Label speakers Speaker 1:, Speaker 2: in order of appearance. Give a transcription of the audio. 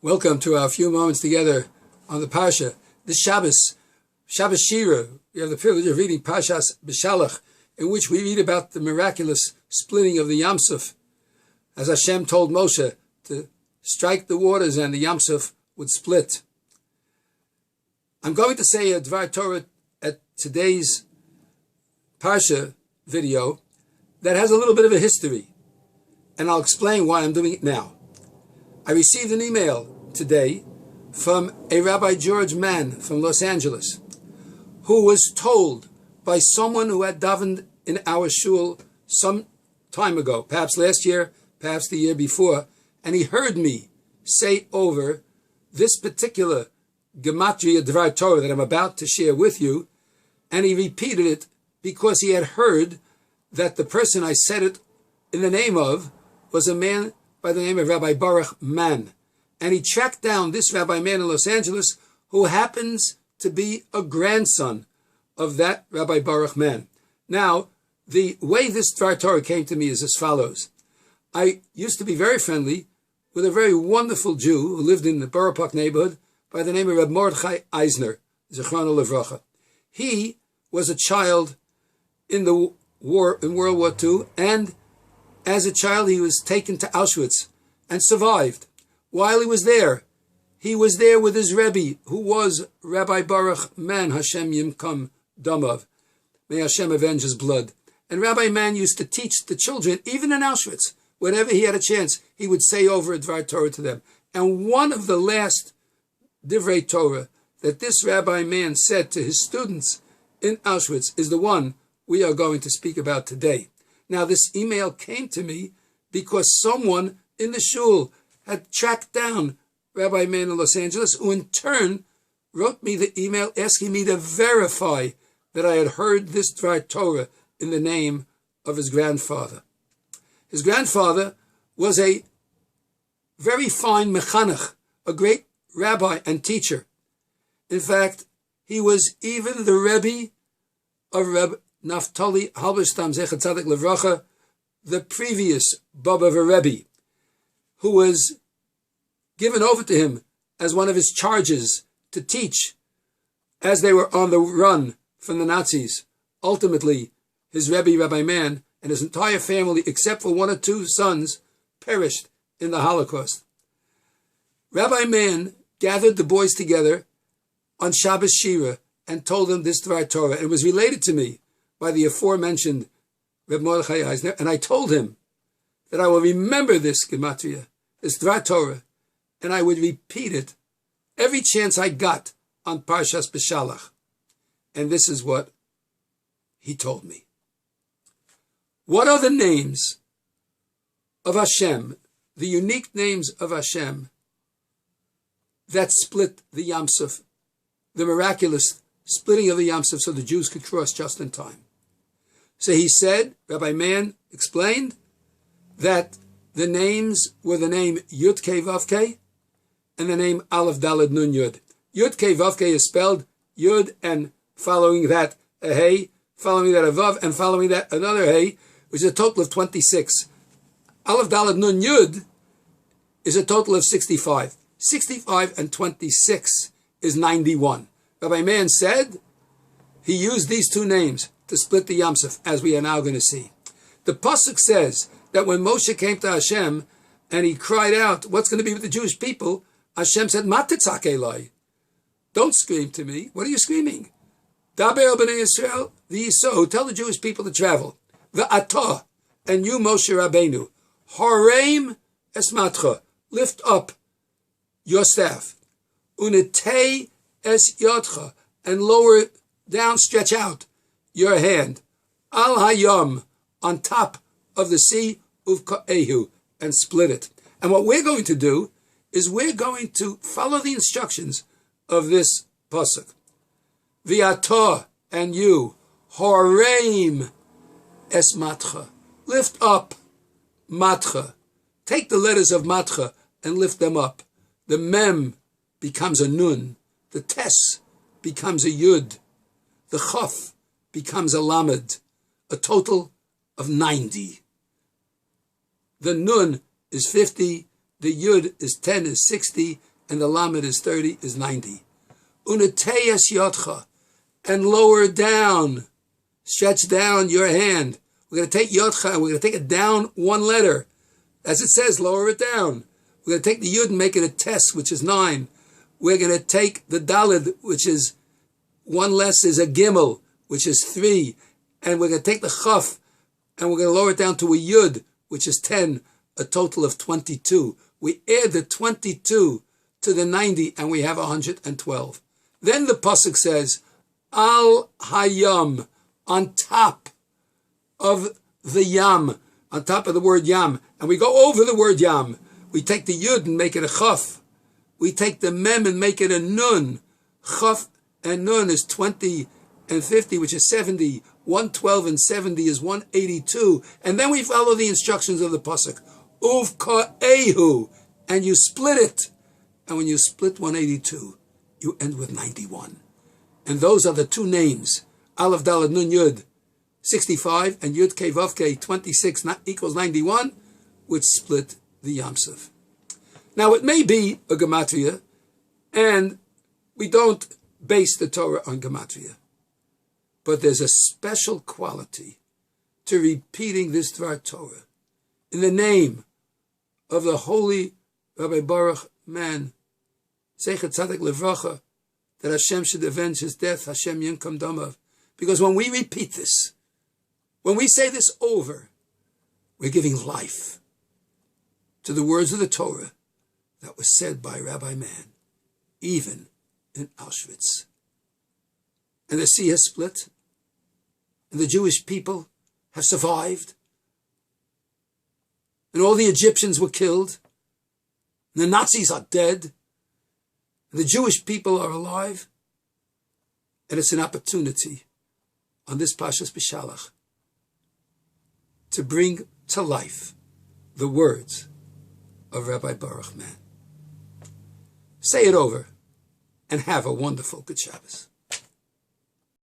Speaker 1: Welcome to our few moments together on the Parsha. This Shabbos Shira, we have the privilege of reading Parshas Beshalach, in which we read about the miraculous splitting of the Yam Suf, as Hashem told Moshe to strike the waters and the Yam Suf would split. I'm going to say a Dvar Torah at today's Parsha video that has a little bit of a history, and I'll explain why I'm doing it now. I received an email today from a Rabbi George Mann from Los Angeles, who was told by someone who had davened in our shul some time ago, perhaps last year, perhaps the year before, and he heard me say over this particular Gematria Dvar Torah that I'm about to share with you, and he repeated it because he had heard that the person I said it in the name of was a man by the name of Rabbi Baruch Mann. And he tracked down this Rabbi Mann in Los Angeles, who happens to be a grandson of that Rabbi Baruch Mann. Now, the way this Dvar Torah came to me is as follows. I used to be very friendly with a very wonderful Jew who lived in the Borough Park neighborhood by the name of Reb Mordechai Eisner, Zichrono Livracha. He was a child in the war, in World War II, and as a child, he was taken to Auschwitz and survived. While he was there with his Rebbe, who was Rabbi Baruch Mann, Hashem Yimkam Damav. May Hashem avenge his blood. And Rabbi Mann used to teach the children, even in Auschwitz, whenever he had a chance, he would say over a Dvar Torah to them. And one of the last Divrei Torah that this Rabbi Mann said to his students in Auschwitz is the one we are going to speak about today. Now, this email came to me because someone in the shul had tracked down Rabbi Mann in Los Angeles, who in turn wrote me the email asking me to verify that I had heard this Dvar Torah in the name of his grandfather. His grandfather was a very fine mechanech, a great rabbi and teacher. In fact, he was even the Rebbe of Reb Naftali Halberstam Zechat Tzadik Livracha, the previous Baba of a Rebbe, who was given over to him as one of his charges to teach as they were on the run from the Nazis. Ultimately, his Rebbe, Rabbi Mann, and his entire family, except for one or two sons, perished in the Holocaust. Rabbi Mann gathered the boys together on Shabbos Shira and told them this Dvar Torah. It was related to me by the aforementioned Reb Mordechai Eisner, and I told him that I will remember this Gematria, this Dvar Torah, and I would repeat it every chance I got on Parshas Beshalach. And this is what he told me. What are the names of Hashem, the unique names of Hashem, that split the Yam Suf, the miraculous splitting of the Yam Suf so the Jews could cross just in time? So he said, Rabbi Mann explained, that the names were the name Yud Kei Vav Kei and the name Aleph Daled Nun Yud. Yud Kei Vav Kei is spelled Yud and following that a Hey, following that a Vav, and following that another Hey, which is a total of 26. Aleph Daled Nun Yud is a total of 65. 65 and 26 is 91. Rabbi Mann said he used these two names to split the Yam Suf, as we are now going to see. The Pasuk says that when Moshe came to Hashem and he cried out, what's going to be with the Jewish people? Hashem said, Ma titzak elai. Don't scream to me. What are you screaming? Daber el bnei Yisrael, the Yisrael, tell the Jewish people to travel. Ve'atah, and you, Moshe Rabbeinu, hareim esmatcha, lift up your staff. Unetei es yadcha, and lower down, stretch out your hand. Al hayam, on top of the sea, uvka'ehu, and split it. And what we're going to do is we're going to follow the instructions of this pasuk. V'atah, and you, hareim es matcha, lift up matcha. Take the letters of matcha and lift them up. The mem becomes a nun. The tes becomes a yud. The chaf becomes a lamed. A total of 90. The nun is 50, The Yud is 10, is 60, and the Lamed is 30, is 90. Unateyas yotcha, and lower down, stretch down your hand. We're going to take yotcha and we're going to take it down one letter. As it says, lower it down. We're going to take the Yud and make it a tes, which is 9. We're going to take the Daled, which is one less is a Gimel, which is 3. And we're going to take the Chaf and we're going to lower it down to a Yud, which is 10, a total of 22. We add the 22 to the 90 and we have 112. Then the pasuk says, Al Hayam, on top of the Yam, on top of the word Yam. And we go over the word Yam. We take the Yud and make it a Chaf. We take the Mem and make it a Nun. Chaf and Nun is 20 and 50, which is 70. 112 and 70 is 182. And then we follow the instructions of the pasuk. Uvka'ehu, and you split it. And when you split 182, you end with 91. And those are the two names, Aleph Daled Nun Yud, 65, and Yud Kei Vav Kei, 26 equals 91, which split the Yamsuf. Now it may be a gematria, and we don't base the Torah on gematria, but there's a special quality to repeating this Dvar Torah in the name of the holy Rabbi Baruch man, Zeichet Tzadik Levracha, that Hashem should avenge his death, Hashem Yinkam Damav. Because when we repeat this, when we say this over, we're giving life to the words of the Torah that was said by Rabbi Man, even in Auschwitz. And the sea has split, and the Jewish people have survived, and all the Egyptians were killed, and the Nazis are dead, and the Jewish people are alive, and it's an opportunity on this Parshas Beshalach to bring to life the words of Rabbi Baruch Man. Say it over and have a wonderful Good Shabbos.